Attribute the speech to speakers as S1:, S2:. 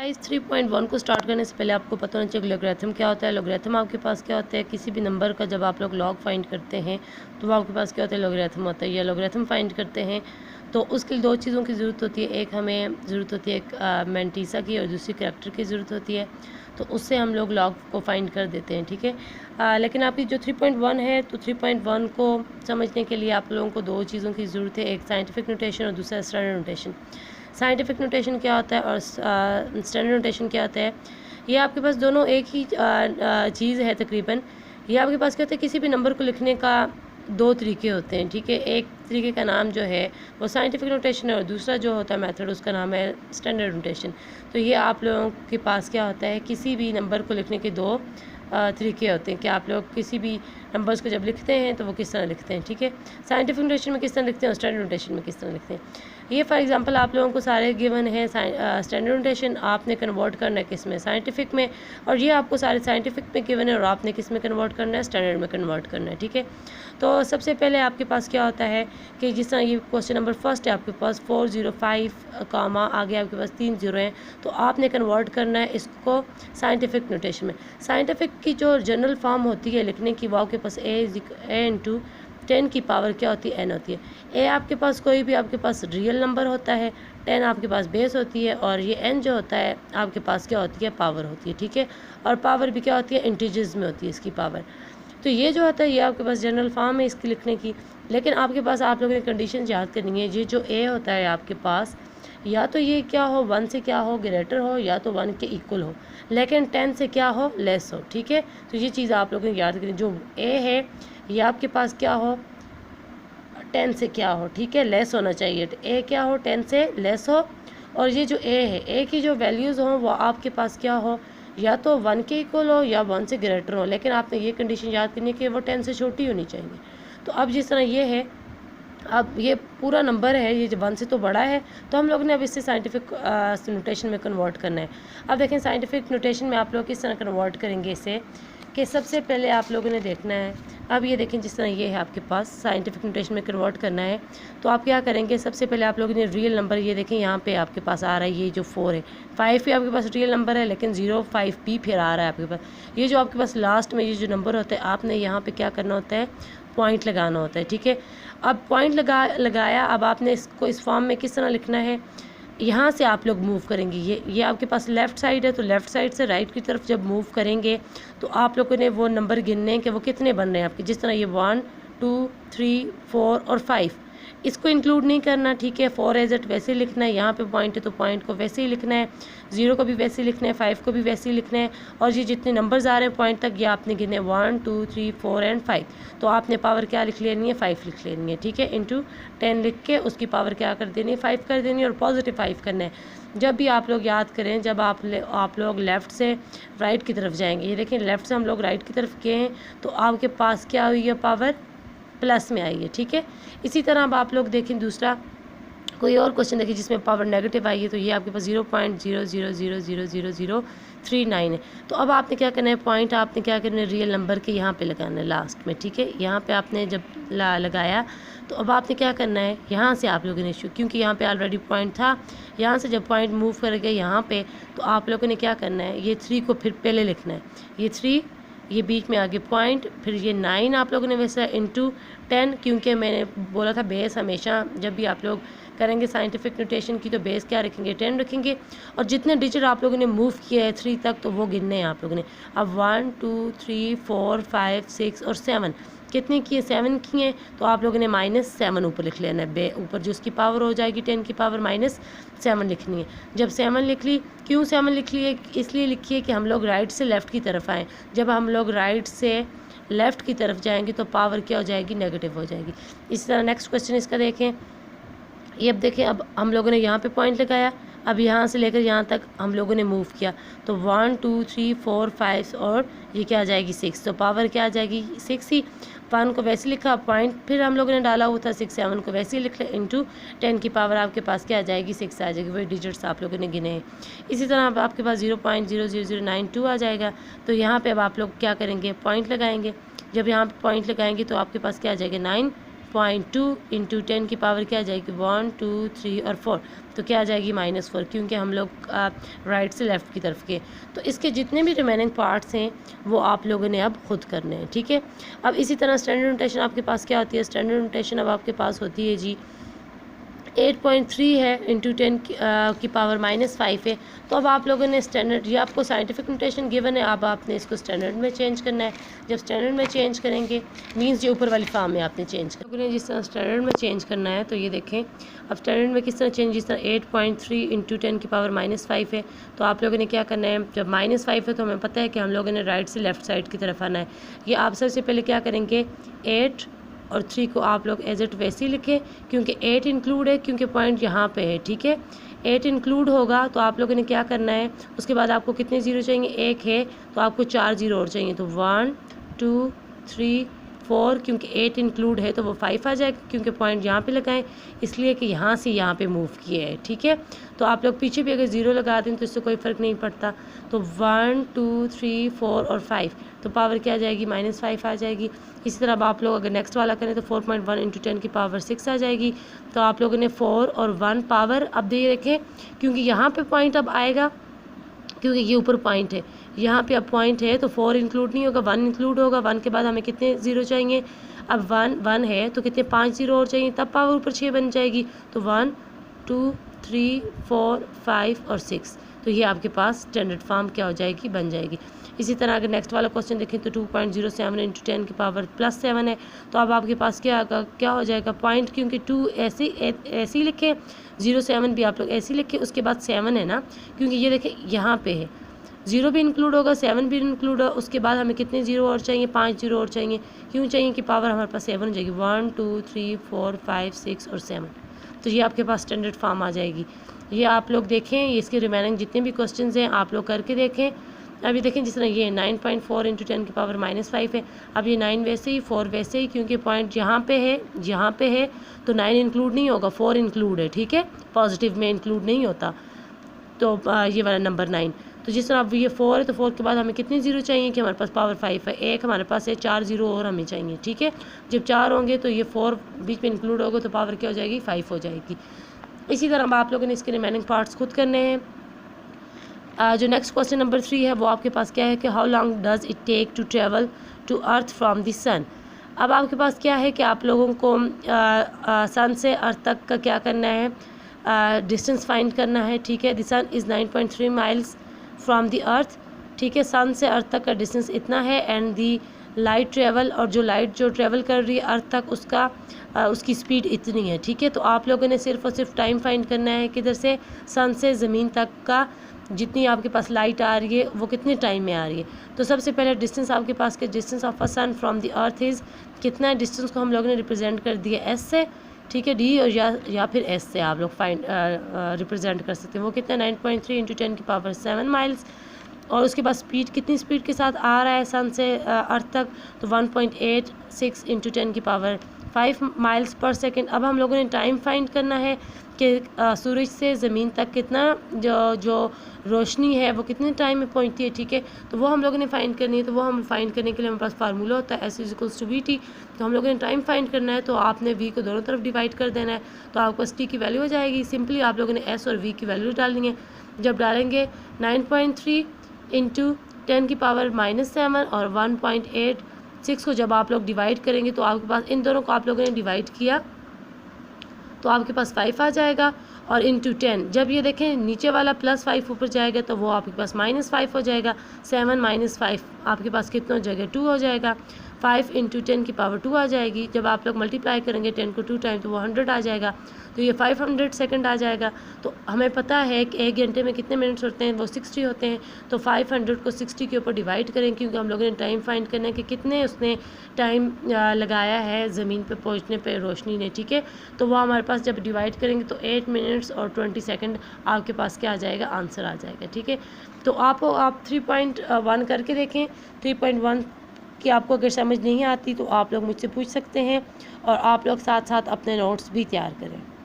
S1: Guys 3.1 को start करने से पहले आपको पता होना चाहिए लॉगरिथम क्या होता है। लॉगरिथम आपके पास क्या होता है, किसी भी नंबर का जब आप लोग लॉग फाइंड करते हैं तो वो आपके पास क्या होता है, लॉगरिथम होता है। या लॉगरिथम फाइंड करते हैं तो उसके लिए दो चीज़ों की ज़रूरत होती है। एक हमें ज़रूरत होती है एक मैंटीसा की और दूसरी करैक्टर की ज़रूरत होती है। तो उससे हम लोग लॉग को फाइंड कर देते हैं, ठीक है। लेकिन आपकी जो 3.1 है तो 3.1 को समझने के लिए आप लोगों को दो चीज़ों की ज़रूरत है, एक साइंटिफिक नोटेशन और दूसरा स्टैंडर्ड नोटेशन। साइंटिफिक नोटेशन क्या होता है और स्टैंडर्ड नोटेशन क्या होता है, ये आपके पास दोनों एक ही चीज़ है तकरीबन। ये आपके पास क्या होता है, किसी भी नंबर को लिखने का दो तरीके होते हैं, ठीक है। एक तरीके का नाम जो है वो साइंटिफिक नोटेशन है और दूसरा जो होता है मेथड उसका नाम है स्टैंडर्ड नोटेशन। तो ये आप लोगों के पास क्या होता है, किसी भी नंबर को लिखने के दो तरीके होते हैं कि आप लोग किसी भी नंबर्स को जब लिखते हैं तो वो किस तरह लिखते हैं, ठीक है। साइंटिफिक नोटेशन में किस तरह लिखते हैं और स्टैंडर्ड नोटेशन में किस तरह लिखते हैं। ये फॉर एग्जांपल आप लोगों को सारे गिवन है। स्टैंडर्ड नोटेशन आपने कन्वर्ट करना है किस में, साइंटिफिक में, और ये आपको सारे साइंटिफिक में गिवन है और आपने किस में कन्वर्ट करना है, स्टैंडर्ड में कन्वर्ट करना है, ठीक है। तो सबसे पहले आपके पास क्या होता है कि जिस तरह ये क्वेश्चन नंबर फर्स्ट है आपके पास 405 कामा आगे आपके पास 3 जीरो हैं, तो आपने कन्वर्ट करना है इसको साइंटिफिक नोटेशन में। साइंटिफिक की जो जनरल फॉर्म होती है लिखने की वो आपके पास ए इंटू 10 की पावर क्या होती है, n होती है। ए आपके पास कोई भी आपके पास रियल नंबर होता है, 10 आपके पास बेस होती है और ये n जो होता है आपके पास क्या होती है, पावर होती है, ठीक है। और पावर भी क्या होती है, इंटीजर्स में होती है इसकी पावर। तो ये जो होता है ये आपके पास जनरल फॉर्म है इसकी लिखने की। लेकिन आपके पास आप लोगों ने कंडीशन याद करनी है, ये जो ए होता है आपके पास या तो ये क्या हो 1 से क्या हो ग्रेटर हो या तो 1 के इक्वल हो, लेकिन 10 से क्या हो लेस हो, ठीक है। तो ये चीज़ आप लोगों ने याद करनी, जो ए है ये आपके पास क्या हो 10 से क्या हो, ठीक है, लेस होना चाहिए। तो ए क्या हो 10 से लेस हो, और ये जो ए है ए की जो वैल्यूज़ हों वो आपके पास क्या हो, या तो 1 के इक्वल हो या 1 से ग्रेटर हो, लेकिन आपने ये कंडीशन याद करनी है कि वो 10 से छोटी होनी चाहिए। तो अब जिस तरह ये है, अब ये पूरा नंबर है, ये 1 से तो बड़ा है, तो हम लोग ने अब इससे साइंटिफिक नोटेशन में कन्वर्ट करना है। अब देखें साइंटिफिक नोटेशन में आप लोग किस तरह कन्वर्ट करेंगे इसे, कि सबसे पहले आप लोगों ने देखना है, अब ये देखें जिस तरह ये है आपके पास साइंटिफिक नोटेशन में कन्वर्ट करना है, तो आप क्या करेंगे, सबसे पहले आप लोगों ने रियल नंबर, ये देखें यहाँ पे आपके पास आ रहा है ये जो 4 है, 5 भी आपके पास रियल नंबर है लेकिन 05 भी फिर आ रहा है आपके पास। ये जो आपके पास लास्ट में ये जो नंबर होता है आपने यहाँ पे क्या करना होता है, पॉइंट लगाना होता है, ठीक है। अब पॉइंट लगाया, अब आपने इसको इस फॉर्म में किस तरह लिखना है, यहाँ से आप लोग मूव करेंगे। ये आपके पास लेफ़्ट साइड है, तो लेफ़्ट साइड से राइट की तरफ जब मूव करेंगे तो आप लोगों ने वो नंबर गिनने हैं कि वो कितने बन रहे हैं आपके। जिस तरह ये 1 2 3 4 और 5 इसको इंक्लूड नहीं करना, ठीक है। 4 एज इट वैसे ही लिखना है, यहाँ पे पॉइंट है तो पॉइंट को वैसे ही लिखना है, 0 को भी वैसे ही लिखना है, 5 को भी वैसे ही लिखना है, और ये जितने नंबर्स आ रहे हैं पॉइंट तक ये आपने गिने 1 2 3 4 एंड 5। तो आपने पावर क्या लिख लेनी है, 5 लिख लेनी है, ठीक है। इंटू 10 लिख के उसकी पावर क्या कर देनी है, 5 कर देनी है, और पॉजिटिव 5 करना है। जब भी आप लोग याद करें, जब आप लोग लेफ़्ट से राइट की तरफ जाएंगे, ये देखें लेफ़्ट से हम लोग राइट की तरफ गए हैं तो आपके पास क्या हुई है, पावर प्लस में आई है, ठीक है। इसी तरह अब आप लोग देखें दूसरा कोई और क्वेश्चन देखिए जिसमें पावर नेगेटिव आई है, तो ये आपके पास 0.00000039 है। तो अब आपने क्या करना है, पॉइंट आपने क्या करना है, रियल नंबर के यहाँ पे लगाना है लास्ट में, ठीक है। यहाँ पे आपने जब लगाया तो अब आपने क्या करना है, यहाँ से आप लोगों ने क्योंकि यहाँ पे ऑलरेडी पॉइंट था, यहाँ से जब पॉइंट मूव कर गया यहाँ पे, तो आप लोगों ने क्या करना है, ये 3 को फिर पहले लिखना है, ये 3 ये बीच में आगे पॉइंट, फिर ये 9 आप लोगों ने वैसे इंटू 10, क्योंकि मैंने बोला था बेस हमेशा जब भी आप लोग करेंगे साइंटिफिक नोटेशन की तो बेस क्या रखेंगे, 10 रखेंगे, और जितने डिजिट आप लोगों ने मूव किया है 3 तक तो वो गिनने हैं आप लोगों ने। अब 1 2 3 4 5 6 और 7 कितने किए, 7 किए, तो आप लोगों ने -7 ऊपर लिख लेना है, ऊपर जो उसकी पावर हो जाएगी 10 की पावर -7 लिखनी है। जब 7 लिख ली, क्यों 7 लिख ली है, इसलिए लिखिए कि हम लोग राइट से लेफ़्ट की तरफ आएँ। जब हम लोग राइट से लेफ़्ट की तरफ जाएंगे तो पावर क्या हो जाएगी, नेगेटिव हो जाएगी। इसी तरह नेक्स्ट क्वेश्चन इसका देखें, ये अब देखें, अब हम लोगों ने यहाँ पे पॉइंट लगाया, अब यहाँ से लेकर यहाँ तक हम लोगों ने मूव किया, तो 1 2 3 4 5 और ये क्या आ जाएगी 6, तो पावर क्या आ जाएगी 6 ही। 1 को वैसे लिखा, पॉइंट फिर हम लोगों ने डाला हुआ था 6, 7 को वैसे ही लिख लिया, इंटू 10 की पावर आपके पास क्या आ जाएगी 6 आ जाएगी, वही डिजिट्स आप लोगों ने गिने हैं। इसी तरह अब आपके पास 0.00092 आ जाएगा, तो यहाँ पर अब आप लोग क्या करेंगे, पॉइंट लगाएंगे। जब यहाँ पर पॉइंट लगाएंगे तो आपके पास क्या आ जाएगा 8.2 इंटू 10 की पावर क्या आ जाएगी 1 2 3 और 4, तो क्या आ जाएगी -4, क्योंकि हम लोग राइट से लेफ़्ट की तरफ के। तो इसके जितने भी रिमेनिंग पार्ट्स हैं वो आप लोगों ने अब खुद करने हैं, ठीक है। अब इसी तरह स्टैंडर्ड नोटेशन आपके पास क्या होती है, स्टैंडर्ड नोटेशन अब आपके पास होती है जी 8.3 है इंटू 10 की पावर -5 है। तो अब आप लोगों ने स्टैंडर्ड, ये आपको साइंटिफिक नोटेशन गिवन है, अब आपने इसको स्टैंडर्ड में चेंज करना है। जब स्टैंडर्ड में चेंज करेंगे मींस जो ऊपर वाली फॉर्म में आपने चेंज करना है, जिस तरह स्टैंडर्ड में चेंज करना है तो ये देखें अब स्टैंडर्ड में किस तरह चेंज, जिस तरह 8.3 इंटू 10 की पावर -5 है। तो आप लोगों ने क्या करना है, जब -5 है तो हमें पता है कि हम लोगों ने राइट से लेफ़्ट साइड की तरफ आना है। ये आप सबसे पहले क्या करेंगे, 8 और 3 को आप लोग एज इट वैसे ही लिखें, क्योंकि 8 इंक्लूड है, क्योंकि पॉइंट यहाँ पे है, ठीक है। 8 इंक्लूड होगा तो आप लोगों ने क्या करना है, उसके बाद आपको कितने ज़ीरो चाहिए, 1 है तो आपको 4 ज़ीरो और चाहिए, तो 1 2 3 4, क्योंकि 8 इंक्लूड है तो वो 5 आ जाएगा, क्योंकि पॉइंट यहाँ पे लगाएं इसलिए कि यहाँ से यहाँ पे मूव किए है, ठीक है। तो आप लोग पीछे भी अगर ज़ीरो लगा दें तो इससे कोई फ़र्क नहीं पड़ता। तो 1 2 3 4 और 5, तो पावर क्या आ जाएगी -5 आ जाएगी। इसी तरह अब आप लोग अगर नेक्स्ट वाला करें तो 4.1 इंटू 10 की पावर 6 आ जाएगी। तो आप लोगों ने 4 और 1 पावर, अब ये देखें क्योंकि यहाँ पे पॉइंट अब आएगा, क्योंकि ये ऊपर पॉइंट है, यहाँ पे अब पॉइंट है तो 4 इंक्लूड नहीं होगा, 1 इंक्लूड होगा। 1 के बाद हमें कितने ज़ीरो चाहिए, अब 1 है तो कितने 5 ज़ीरो और चाहिए, तब पावर ऊपर 6 बन जाएगी। तो 1 2 3 4 5 और 6, तो ये आपके पास स्टैंडर्ड फॉर्म क्या हो जाएगी, बन जाएगी। इसी तरह अगर नेक्स्ट वाला क्वेश्चन देखें तो 2.07 इंटू 10 की पावर +7 है। तो अब आपके पास क्या हो जाएगा पॉइंट, क्योंकि 2 ऐसे ही लिखें, 0.7 भी आप लोग ऐसे ही लिखें, उसके बाद 7 है ना, क्योंकि ये देखें यहाँ पे है, 0 भी इंक्लूड होगा 7 भी इंक्लूड होगा। उसके बाद हमें कितने ज़ीरो और चाहिए, 5 ज़ीरो और चाहिए, क्यों चाहिए कि पावर हमारे पास 7 हो जाएगी, 1 2 3 4 5 6 और 7। तो ये आपके पास स्टैंडर्ड फॉर्म आ जाएगी। ये आप लोग देखें, ये इसके रिमेनिंग जितने भी क्वेश्चन हैं आप लोग करके देखें। अभी देखें जिस तरह ये 9.4 इंटू 10 की पावर -5 है। अब ये 9 वैसे ही, 4 वैसे ही, क्योंकि पॉइंट यहाँ पे है तो 9 इंक्लूड नहीं होगा, 4 इंक्लूड है, ठीक है, पॉजिटिव में इंक्लूड नहीं होता। तो ये वाला नंबर 9, तो जिस तरह अब ये 4 है तो 4 के बाद हमें कितने ज़ीरो चाहिए कि हमारे पास पावर 5 है, एक हमारे पास है, 4 ज़ीरो और हमें चाहिए, ठीक है। जब 4 होंगे तो ये 4 बीच में इंक्लूड होगा तो पावर क्या हो जाएगी, 5 हो जाएगी। इसी तरह आप लोगों ने इसके रिमेनिंग पार्ट्स खुद करने हैं। जो नेक्स्ट क्वेश्चन नंबर 3 है वो आपके पास क्या है कि how long does it take to travel to earth from the sun. अब आपके पास क्या है कि आप लोगों को सन से अर्थ तक का क्या करना है, डिस्टेंस फाइंड करना है, ठीक है। The sun is 9.3 miles from the earth, ठीक है, सन से अर्थ तक का डिस्टेंस इतना है। एंड दी लाइट ट्रेवल, और जो लाइट जो ट्रेवल कर रही है अर्थ तक उसकी स्पीड इतनी है, ठीक है। तो आप लोगों ने सिर्फ और सिर्फ टाइम फाइंड करना है, किधर से, सन से ज़मीन तक का जितनी आपके पास लाइट आ रही है वो कितने टाइम में आ रही है। तो सबसे पहले डिस्टेंस आपके पास के distance of a sun from the earth is, कितना डिस्टेंस को हम लोगों ने रिप्रेजेंट कर दिया एस से, ठीक है, डी और या फिर एस से आप लोग फाइंड रिप्रेजेंट कर सकते हैं। वो कितना 9.3 इंटू 10 की पावर 7 माइल्स। और उसके बाद स्पीड, कितनी स्पीड के साथ आ रहा है सन से अर्थ तक, तो 1.86 इंटू 10 की पावर 5 माइल्स पर सेकेंड। अब हम लोगों ने टाइम फाइंड करना है कि सूरज से ज़मीन तक कितना जो रोशनी है वो कितने टाइम में पहुंचती है, ठीक है। तो वो हम लोगों ने फाइंड करनी है। तो वो हम फाइंड करने के लिए हमारे पास फार्मूला होता है S=VT। तो हम लोगों ने टाइम फाइंड करना है तो आपने V को दोनों तरफ डिवाइड कर देना है, तो आपको T की वैल्यू हो जाएगी। सिंपली आप लोगों ने S और V की वैल्यू डालनी है। जब डालेंगे 9.3 इंटू 10 की पावर -7 और 1.86 को जब आप लोग डिवाइड करेंगे तो आपके पास इन दोनों को आप लोगों ने डिवाइड किया तो आपके पास 5 आ जाएगा। और इंटू 10, जब ये देखें नीचे वाला +5 ऊपर जाएगा तो वो आपके पास -5 हो जाएगा। 7 - 5 आपके पास कितना हो जाएगा, 2 हो जाएगा। 5 इंटू 10 की पावर 2 आ जाएगी। जब आप लोग मल्टीप्लाई करेंगे 10 को 2 टाइम तो वो 100 आ जाएगा। तो ये 500 सेकंड आ जाएगा। तो हमें पता है कि 1 घंटे में कितने मिनट्स होते हैं, वो 60 होते हैं। तो 500 को 60 के ऊपर डिवाइड करें, क्योंकि हम लोगों ने टाइम फाइंड करना है कि कितने उसने टाइम लगाया है ज़मीन पे पहुंचने पे रोशनी ने, ठीक है। तो वो हमारे पास जब डिवाइड करेंगे तो 8 मिनट्स और 20 सेकंड आपके पास क्या आ जाएगा, आंसर आ जाएगा, ठीक है। तो आप 3.1 करके देखें। 3.1 कि आपको अगर समझ नहीं आती तो आप लोग मुझसे पूछ सकते हैं, और आप लोग साथ साथ अपने नोट्स भी तैयार करें।